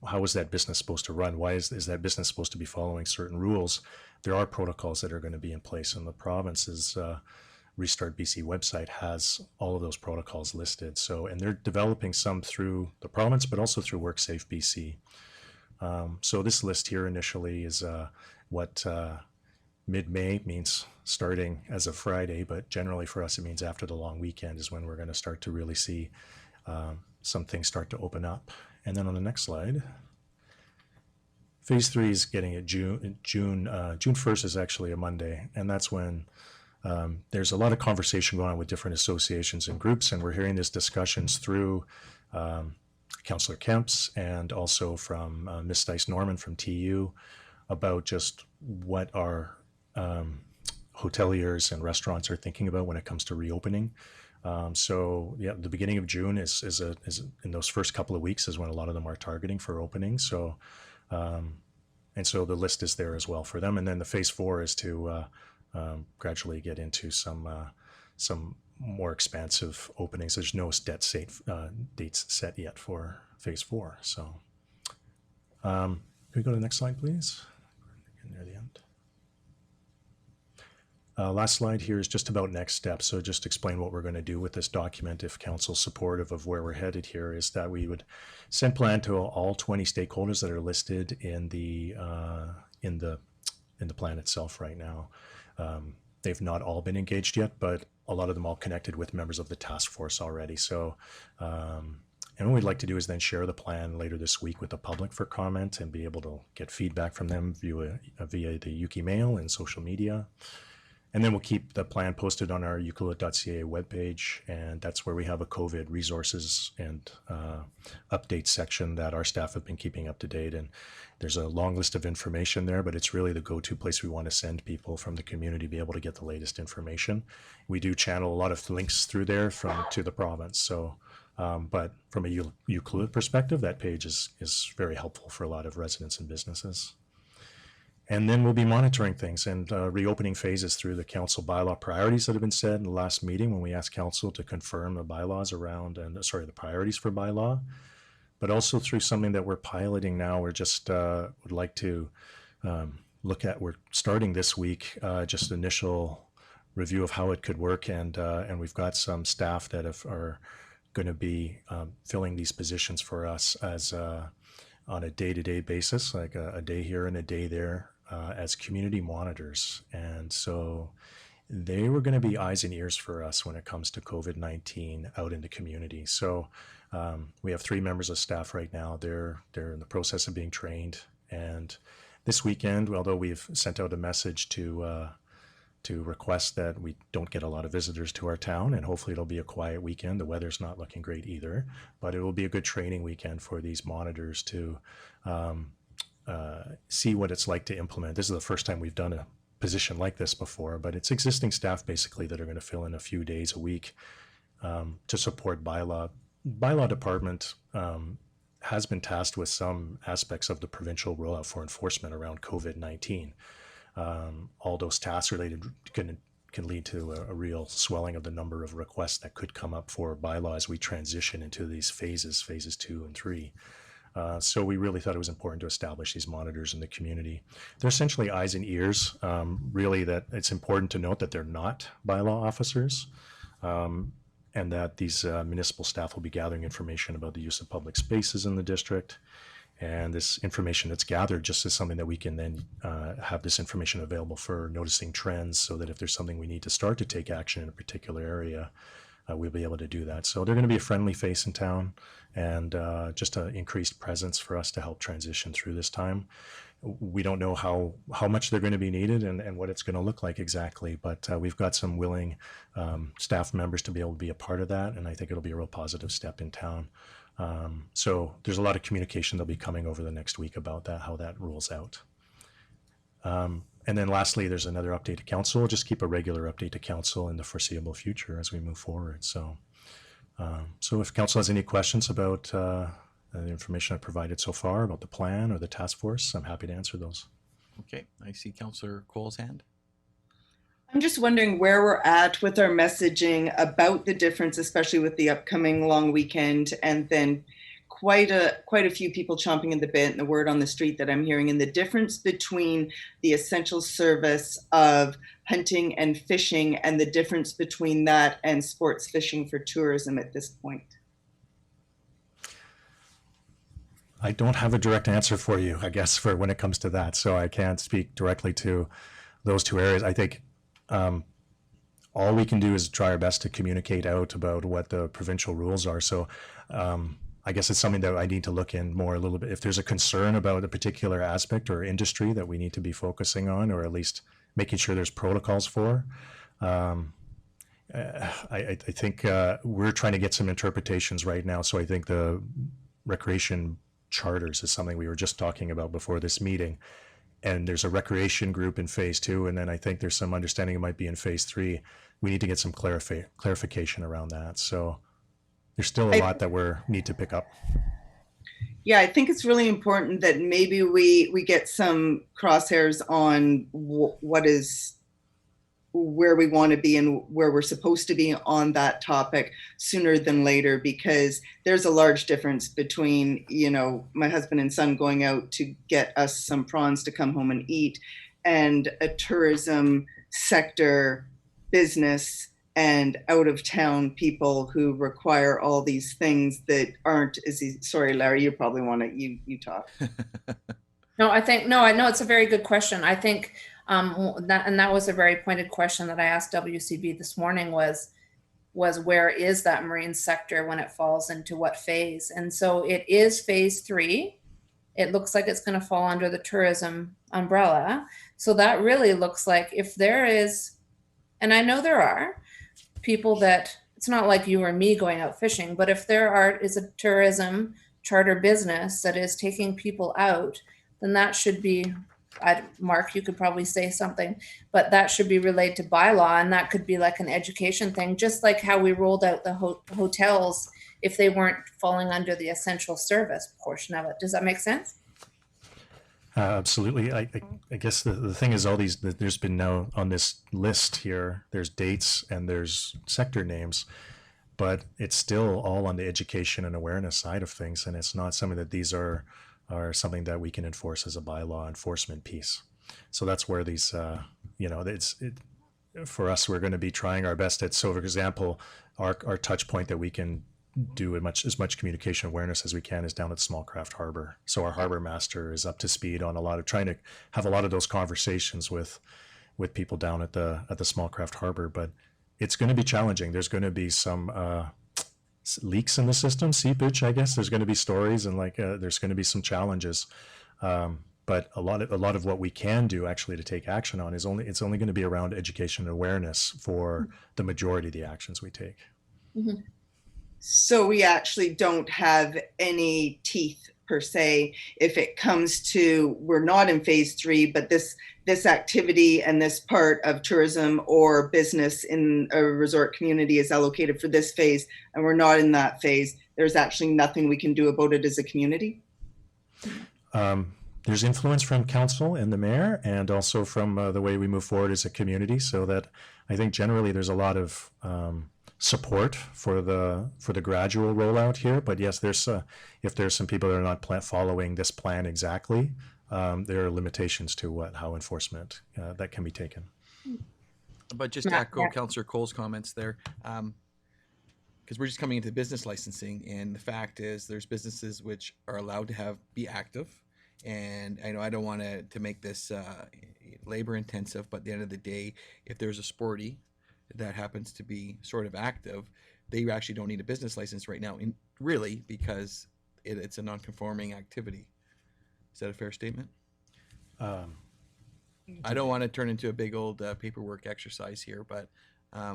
how is that business supposed to run? Why is that business supposed to be following certain rules? There are protocols that are going to be in place, and the province's Restart BC website has all of those protocols listed. So, and they're developing some through the province, but also through WorkSafe BC. So this list here initially is what mid-May means starting as of Friday, but generally for us it means after the long weekend is when we're going to start to really see some things start to open up. And then on the next slide, phase 3 is getting it June 1st is actually a Monday, and that's when there's a lot of conversation going on with different associations and groups, and we're hearing these discussions through Councillor Kemps and also from Ms. Nice-Norman from TU about just what our hoteliers and restaurants are thinking about when it comes to reopening. So yeah, the beginning of June is in those first couple of weeks is when a lot of them are targeting for opening. So and so the list is there as well for them. And then the phase 4 is to gradually get into some more expansive openings. There's no dates set yet for phase 4. So can we go to the next slide, please? We're near the end. Last slide here is just about next steps. So just explain what we're going to do with this document if council's supportive of where we're headed here is that we would send plan to all 20 stakeholders that are listed in the plan itself right now. They've not all been engaged yet, but a lot of them all connected with members of the task force already. So, and what we'd like to do is then share the plan later this week with the public for comment and be able to get feedback from them via the Yuki mail and social media. And then we'll keep the plan posted on our euclid.ca webpage, and that's where we have a COVID resources and update section that our staff have been keeping up to date. And there's a long list of information there, but it's really the go-to place we want to send people from the community to be able to get the latest information. We do channel a lot of links through there to the province. So, but from a Euclid perspective, that page is very helpful for a lot of residents and businesses. And then we'll be monitoring things and reopening phases through the council bylaw priorities that have been set in the last meeting when we asked council to confirm the bylaws around, the priorities for bylaw, but also through something that we're piloting now. We're just would like to look at, we're starting this week, just initial review of how it could work. And we've got some staff that are going to be filling these positions for us as on a day-to-day basis, like a day here and a day there, as community monitors. And so they were going to be eyes and ears for us when it comes to COVID-19 out in the community. So we have 3 members of staff right now. They're in the process of being trained. And this weekend, although we've sent out a message to request that we don't get a lot of visitors to our town, and hopefully it'll be a quiet weekend. The weather's not looking great either, but it will be a good training weekend for these monitors to see what it's like to implement. This is the first time we've done a position like this before, but it's existing staff basically that are going to fill in a few days a week to support bylaw. Bylaw department has been tasked with some aspects of the provincial rollout for enforcement around COVID-19. All those tasks related can lead to a real swelling of the number of requests that could come up for bylaw as we transition into these phases 2 and 3. So we really thought it was important to establish these monitors in the community. They're essentially eyes and ears. Really, that it's important to note that they're not bylaw officers, and that these municipal staff will be gathering information about the use of public spaces in the district. And this information that's gathered just is something that we can then have this information available for noticing trends, so that if there's something we need to start to take action in a particular area, we'll be able to do that. So they're going to be a friendly face in town, and just an increased presence for us to help transition through this time. We don't know how much they're going to be needed and what it's going to look like exactly, but we've got some willing staff members to be able to be a part of that, and I think it'll be a real positive step in town. So there's a lot of communication that'll be coming over the next week about that, how that rolls out. And then lastly, there's another update to council. We'll just keep a regular update to council in the foreseeable future as we move forward. So, so if council has any questions about the information I provided so far about the plan or the task force, I'm happy to answer those. Okay, I see Councillor Cole's hand. I'm just wondering where we're at with our messaging about the difference, especially with the upcoming long weekend, and then quite a few people chomping at the bit, and the word on the street that I'm hearing, and the difference between the essential service of hunting and fishing and the difference between that and sports fishing for tourism at this point. I don't have a direct answer for you, I guess, for when it comes to that. So I can't speak directly to those two areas. I think all we can do is try our best to communicate out about what the provincial rules are. So I guess it's something that I need to look in more a little bit. If there's a concern about a particular aspect or industry that we need to be focusing on, or at least making sure there's protocols for, I think we're trying to get some interpretations right now. So I think the recreation charters is something we were just talking about before this meeting. And there's a recreation group in phase 2. And then I think there's some understanding it might be in phase 3. We need to get some clarification around that. So there's still a lot that we need to pick up. Yeah, I think it's really important that maybe we get some crosshairs on what is, where we want to be and where we're supposed to be on that topic sooner than later, because there's a large difference between, you know, my husband and son going out to get us some prawns to come home and eat, and a tourism sector business and out of town people who require all these things that aren't as easy. Sorry, Larry, you probably want to, you talk. I know it's a very good question. I think that was a very pointed question that I asked WCB this morning was where is that marine sector when it falls into what phase? And so it is phase 3. It looks like it's going to fall under the tourism umbrella. So that really looks like if there is, and I know there are people that, it's not like you or me going out fishing, but if there is a tourism charter business that is taking people out, then that should be, Mark, you could probably say something, but that should be relayed to bylaw, and that could be like an education thing, just like how we rolled out the hotels if they weren't falling under the essential service portion of it. Does that make sense? Absolutely. I guess the thing is all these, there's been now on this list here, there's dates and there's sector names, but it's still all on the education and awareness side of things. And it's not something that these are something that we can enforce as a bylaw enforcement piece. So that's where these, for us, we're going to be trying our best at, so for example, our touch point that we can do as much communication awareness as we can is down at Smallcraft Harbor. So our harbor master is up to speed on trying to have a lot of those conversations with people down at the Smallcraft Harbor. But it's going to be challenging. There's going to be some leaks in the system, seepage, I guess. There's going to be stories and there's going to be some challenges. But a lot of what we can do actually to take action on it's only going to be around education and awareness for the majority of the actions we take. Mm-hmm. So we actually don't have any teeth per se if it comes to, we're not in phase 3, but this activity and this part of tourism or business in a resort community is allocated for this phase and we're not in that phase. There's actually nothing we can do about it as a community. There's influence from council and the mayor and also from the way we move forward as a community, so that I think generally there's a lot of support for the gradual rollout here. But yes, if there's some people that are not following this plan exactly, there are limitations to how enforcement that can be taken. But just to echo Councillor Cole's comments there, because we're just coming into business licensing, and the fact is there's businesses which are allowed to be active. And I know I don't want to make this labor intensive, but at the end of the day, if there's a sporty that happens to be sort of active, they actually don't need a business license right now, really, because it's a non-conforming activity. Is that a fair statement? I don't want to turn into a big old paperwork exercise here, but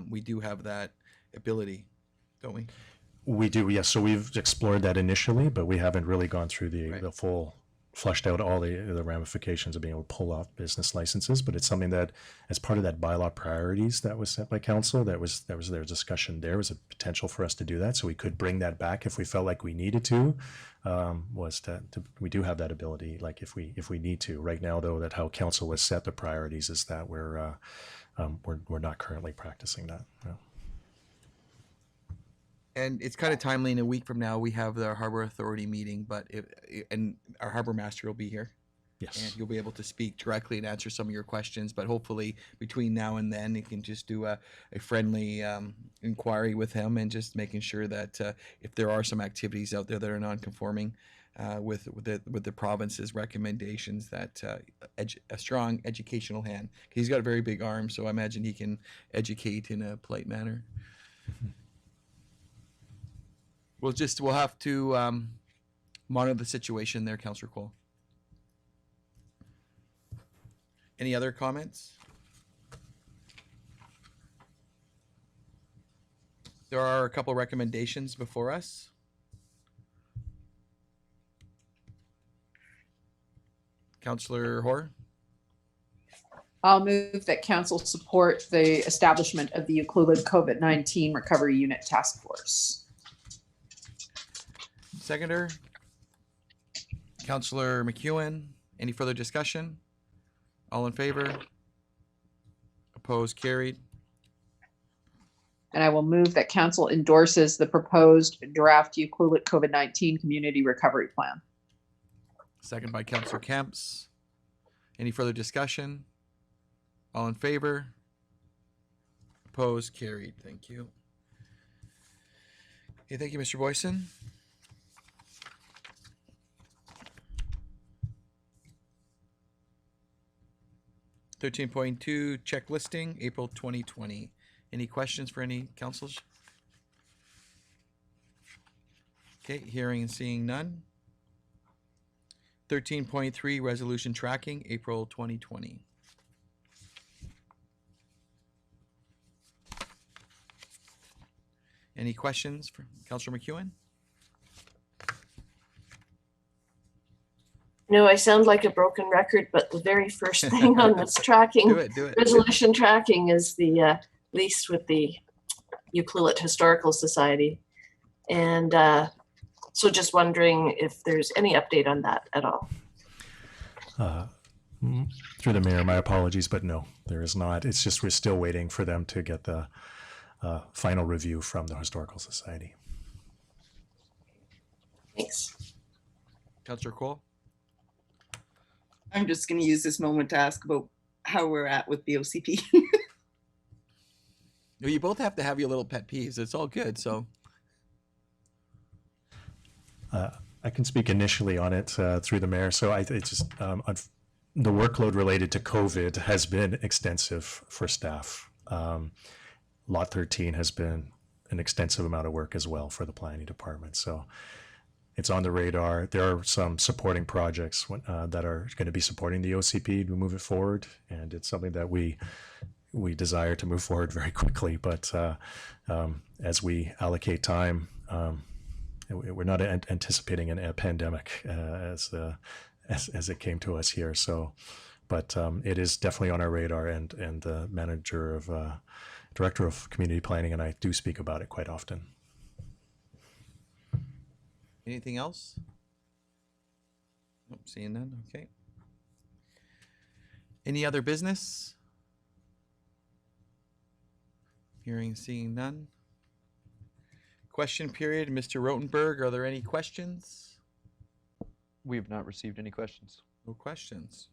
we do have that ability, don't we? We do, yes. So we've explored that initially, but we haven't really gone through the full, flushed out all the ramifications of being able to pull off business licenses. But it's something that, as part of that bylaw priorities that was set by council, that was their discussion. There was a potential for us to do that, so we could bring that back if we felt like we needed to. We do have that ability, like if we need to. Right now, though, that how council has set the priorities is that we're not currently practicing that. No. And it's kind of timely. In a week from now, we have the Harbor Authority meeting, and our harbor master will be here. Yes. And you'll be able to speak directly and answer some of your questions. But hopefully, between now and then, you can just do a friendly inquiry with him, and just making sure that if there are some activities out there that are non-conforming with the province's recommendations, that a strong educational hand. He's got a very big arm, so I imagine he can educate in a polite manner. Mm-hmm. We'll have to monitor the situation there, Councillor Cole. Any other comments? There are a couple recommendations before us. Councillor Hoare. I'll move that council support the establishment of the Euclid COVID-19 Recovery Unit Task Force. Seconder, Councillor McEwen. Any further discussion? All in favor? Opposed? Carried. And I will move that council endorses the proposed draft Euclid COVID-19 Community Recovery Plan. Second by Councillor Kemps. Any further discussion? All in favor? Opposed? Carried. Thank you. Okay, thank you, Mr. Boyson. (13.2) check listing, April 2020. Any questions for any councils? Okay, hearing and seeing none. 13.3 resolution tracking, April 2020. Any questions for Councillor McEwen? No, I sound like a broken record, but the very first thing on this tracking, Do it. resolution tracking, is the lease with the Euclid Historical Society. And so just wondering if there's any update on that at all. through the mayor, my apologies, but no, there is not. It's just we're still waiting for them to get the final review from the Historical Society. Thanks. Councillor Cole? I'm just going to use this moment to ask about how we're at with the OCP. You both have to have your little pet peeves. It's all good. So I can speak initially on it through the mayor. So it's just the workload related to COVID has been extensive for staff. Lot 13 has been an extensive amount of work as well for the planning department. So it's on the radar. There are some supporting projects that are going to be supporting the OCP to move it forward, and it's something that we desire to move forward very quickly. But as we allocate time, we're not anticipating a pandemic as it came to us here. So, but it is definitely on our radar, and the director of community planning and I do speak about it quite often. anything else? Nope, seeing none. Okay. Any other business? Hearing, seeing none. Question period. Mr. Rotenberg, are there any questions? We have not received any questions. No questions.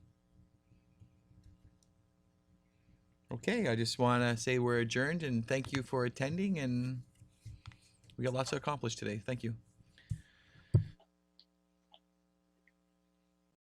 Okay, I just want to say we're adjourned and thank you for attending, and we got lots to accomplish today. Thank you.